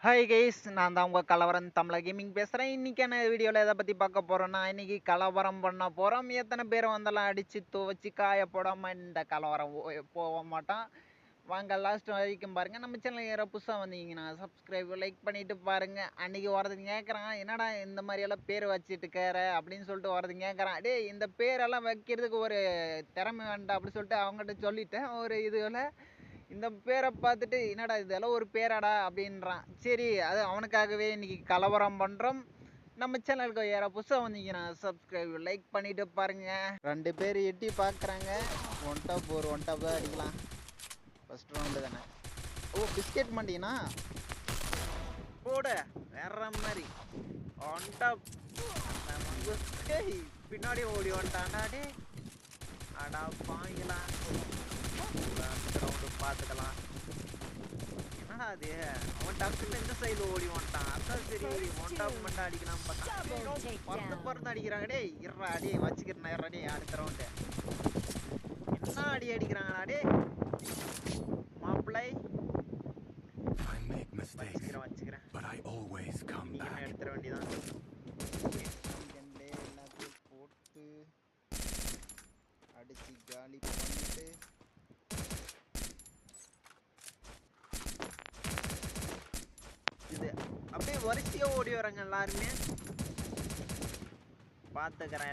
Hi guys, நான் தான் உங்கள் கலவரம் தமிழ கேமிங் பேசுகிறேன். இன்றைக்கான வீடியோவில் எதை பற்றி பார்க்க போகிறோன்னா, இன்றைக்கி கலவரம் பண்ண போகிறோம். எத்தனை பேர் வந்தெல்லாம் அடித்து துவச்சி காய போடாமல் இந்த கலவரம் போக மாட்டோம். வாங்க லாஸ்ட் வரைக்கும் பாருங்கள். நம்ம சேனல் யாராவது புதுசாக வந்தீங்கன்னா சப்ஸ்கிரைப் லைக் பண்ணிவிட்டு பாருங்கள். அன்றைக்கி வரதுங்க கேட்குறான், என்னடா இந்த மாதிரியெல்லாம் பேர் வச்சுட்டு கேற அப்படின்னு சொல்லிட்டு வரதுங்க கேட்குறான். டே, இந்த பேரெல்லாம் வைக்கிறதுக்கு ஒரு திறமை வேண்டாம் அப்படின்னு சொல்லிட்டு அவங்ககிட்ட சொல்லிட்டேன். ஒரு இதுவில் இந்த பேரை பார்த்துட்டு என்னடா இதெல்லாம் ஒரு பேராடா அப்படின்றான். சரி, அது அவனுக்காகவே இன்னைக்கு கலவரம் பண்ணுறோம். நம்ம சேனலுக்கு யாராவது புதுசாக வந்தீங்கன்னா சப்ஸ்கிரைப் லைக் பண்ணிட்டு பாருங்க. 2 பேர் எட்டி பார்க்குறாங்க. ஒன் டாப் தான் அடிக்கலாம். ஃபர்ஸ்ட் ரவுண்டு தானே. ஓ, பிஸ்கெட் மாட்டீங்கன்னா போட வேற மாதிரி ஒன் டாப். பின்னாடி ஓடி வந்துட்டான்டா. டே அடா பாய்க்கலாம். பார்த்துக்கலாம். என்னடா அது, அவன் டக்குன்னு இந்த சைடு ஓடி வந்துட்டான். அதான் சரி ஒன் டாப் மட்டும் அடிக்கலாம் பார்த்தா பறந்து அடிக்கிறாங்க. டே இருறா, அடி வச்சுக்கிறேன் இருறா. டே அடுத்த ரவுண்டு என்ன அடி அடிக்கிறாங்கடா. டே மாப்பிள்ளை வச்சுக்கிறேன் நீங்க எடுத்துட வேண்டியதான். எல்லாத்தையும் போட்டு அடிச்சு காலி பண்ணிட்டு இது அப்படியே வரிசையா ஓடி வராங்க எல்லாருமே. பார்த்துக்கிறேன்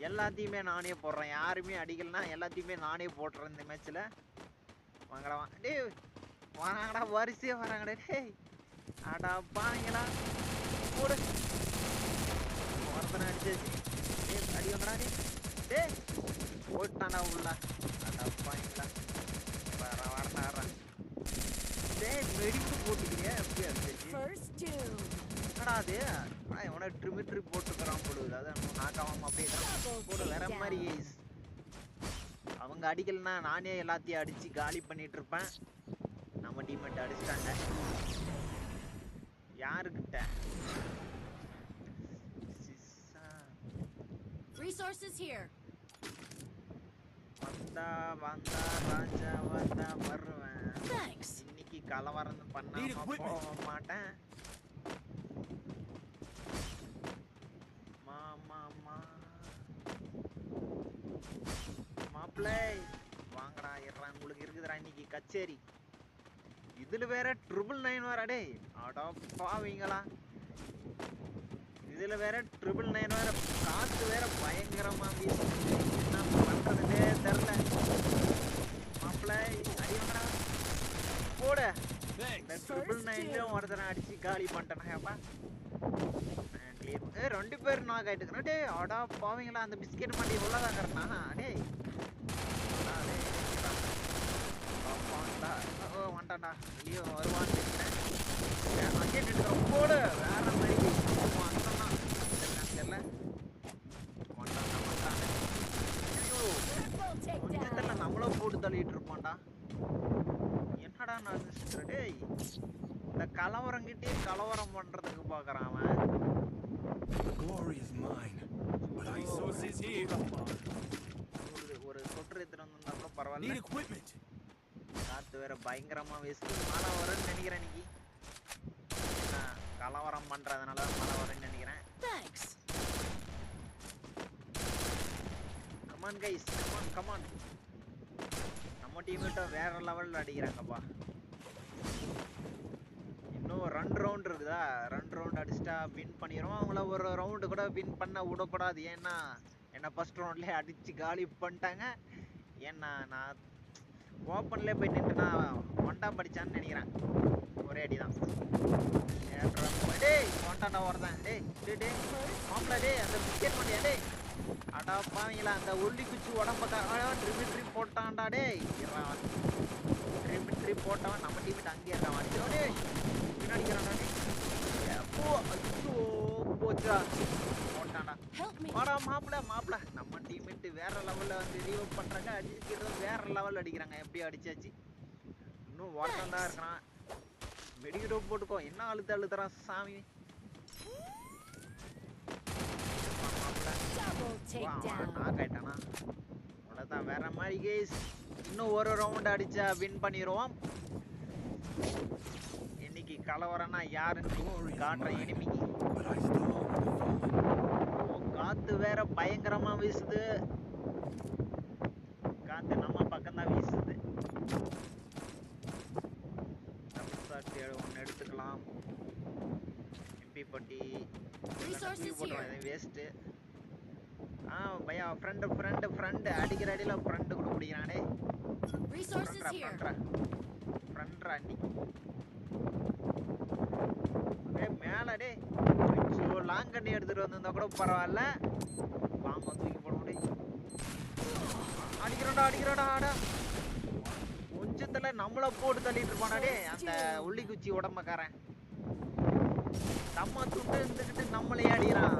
எல்லாத்தையுமே நானே போடுறேன். யாருமே அடிக்கலனா எல்லாத்தையுமே நானே போடுறேன் இந்த மேட்ச்ல. வாங்கடா டே, வராங்கடா வரிசையா வராங்கடா. டே அடா பாங்களா போடு. ஒருத்தனை அடிச்சாச்சு. டே அடி வாங்கடா. டே போட்டாண்டா உள்ள. அடா பாங்களா வர மெடிக்கு போட்டுக்கிறியா எப்படி அடிச்சு என்னடா அது உன ட்ரிமிட்ரி போட்டுக்கிறான் போடுது. அதான் நாக்காம அப்படியே போட வேற மாதிரி. அவங்க அடிக்கலன்னா நானே எல்லாத்தையும் அடிச்சு காலி பண்ணிட்டு இருப்பேன். நம்ம டீம்மேட் அடிச்சிட்டாங்க. யாருக்கிட்ட வந்தா வந்தா ராஜா வந்தா வருவேன். இன்னைக்கு கலவரம் பண்ணாம போக மாட்டேன். மாப்பிள்ளை வாங்கடா இருறா, உங்களுக்கு இருக்குதுடா இன்னைக்கு கச்சேரி. இதுல வேற 999 வேற. டே அடா பாவீங்களா, இதுல வேற 999 வேற. காத்து வேற பயங்கரமா வீசு. என்ன பண்றதுன்னே தெரியல. மாப்பிள்ளை அடி வாங்கடா போட. இந்த 999 ஒருத்தனை அடிச்சு காலி பண்ணிட்டேனாப்பா. 2 பேர் நாக் ஆயிட்டுக்கிறேன். டே அடா பாவீங்களா, அந்த பிஸ்கெட் மாட்டி உள்ளதாங்கிறனா. டே வந்துட்டான்டா. வெளியே வருவான்னு போட வேற மாதிரி தெரியல. நம்மள போட்டு தள்ளிட்டு இருப்பான்டா. என்னடா நான் டேய் இந்த கலவரங்கிட்டே கலவரம் பண்றதுக்கு பாக்குறான் அவன். ஒரு சொட்டு எடுத்துட்டு வந்தா கூட பரவாயில்ல. காத்து வேற பயங்கரமா வீசுது. மழை வரும்னு நினைக்கிறேன் இன்னைக்கு. கலவரம் பண்றதுனால மழை வரும்னு நினைக்கிறேன். Come on guys, come on. நம்ம டீம்கிட்ட வேற லெவல்ல அடிக்கிறாங்கப்பா. இன்னும் 2 ரவுண்ட் இருக்குதா. 2 ரவுண்ட் அடிச்சுட்டா வின் பண்ணிடுவோம். அவங்கள ஒரு ரவுண்டு கூட வின் பண்ண விடக்கூடாது. ஏன்னா என்ன ஃபர்ஸ்ட் ரவுண்ட்லேயே அடிச்சு காலி பண்ணிட்டாங்க. ஏன்னா நான் ஓப்பன்லேயே போய் நின்றுனா ஒன்டா படிச்சான்னு நினைக்கிறேன். ஒரே அடிதான். டேய் ஒன்டாண்டா ஓடுறேன். டே டே டே மாப்பிள்ள. டே அந்த பிஸ்கெட் பண்ணியா. டே அடா பாவீங்களா, அந்த ஒல்லி குச்சி உடம்பக்கா ட்ரிமிட்ரி போட்டான்டா. டே ட்ரிமிட்ரி போட்டவன் நம்ம டீமிட்டு அங்கேயே இருக்கான். அடிக்கிறோம். டே பின்னாடிக்கிறான்டா. போச்சா போட்டான்டா. வாடா மாப்பிள்ள. நம்ம டீம்மேட்டு வேற லெவல்ல வந்து ரீவ் பண்றாங்க. அடிக்கிறது வேற லெவல் அடிக்கிறாங்க. எப்படி அடிச்சாச்சு. இன்னும் ஓட்டம் தான் இருக்கிறான். மெடிக்கெட்டோ போட்டுக்கோ. என்ன அழுத்துறான் சாமி. ஆயிட்டானா அவ்வளவுதான். வேற மாதிரி கேஸ். இன்னும் ஒரு ரவுண்ட் அடிச்சா வின் பண்ணிடுவோம். இன்னைக்கு கலவரம்னா யாருன்னு காட்டுறேன் எனிமிக்கு. காத்து வேற பயங்கரமா வீசுது. காத்து நம்ம பக்கம் தான் வீசுது. ஒன்று எடுத்துக்கலாம். எம்பி பட்டி வேஸ்ட். பையா ஃப்ரெண்ட் அடிக்கிற அடியில ஃப்ரெண்டு கூட பிடிக்கிறானே. மேல டே லாங் கண்ணி எடுத்துட்டு வந்திருந்தா கூட பரவாயில்ல. வாங்க தூக்கி போட முடியும். அடிக்கிறோம்டா கொஞ்சத்துல நம்மள போட்டு தள்ளிட்டு இருப்பானே அந்த உள்ளி குச்சி உடம்பக்காரன். நம்ம துண்டு இருந்துகிட்டு நம்மளே அடிக்கிறான்.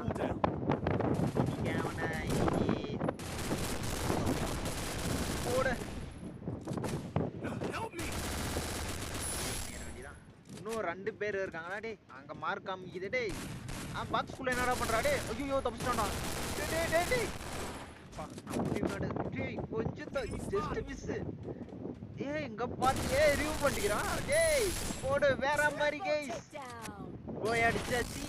அவனை போடு. இன்னும் 2 பேர் இருக்காங்களா டே. அங்க மார்க் காமிக்குது டே. பாக்ஸ்குள்ள என்னடா பண்றா டே. ஐயோ தப்பிச்சிட்டான்டா. கொஞ்சம் ஜஸ்ட் மிஸ். எங்க பாத்து ரிவ்யூ பண்ணிக்கிறான். டேய் போடு வேற மாதிரி கைஸ். போய் அடிச்சாச்சு.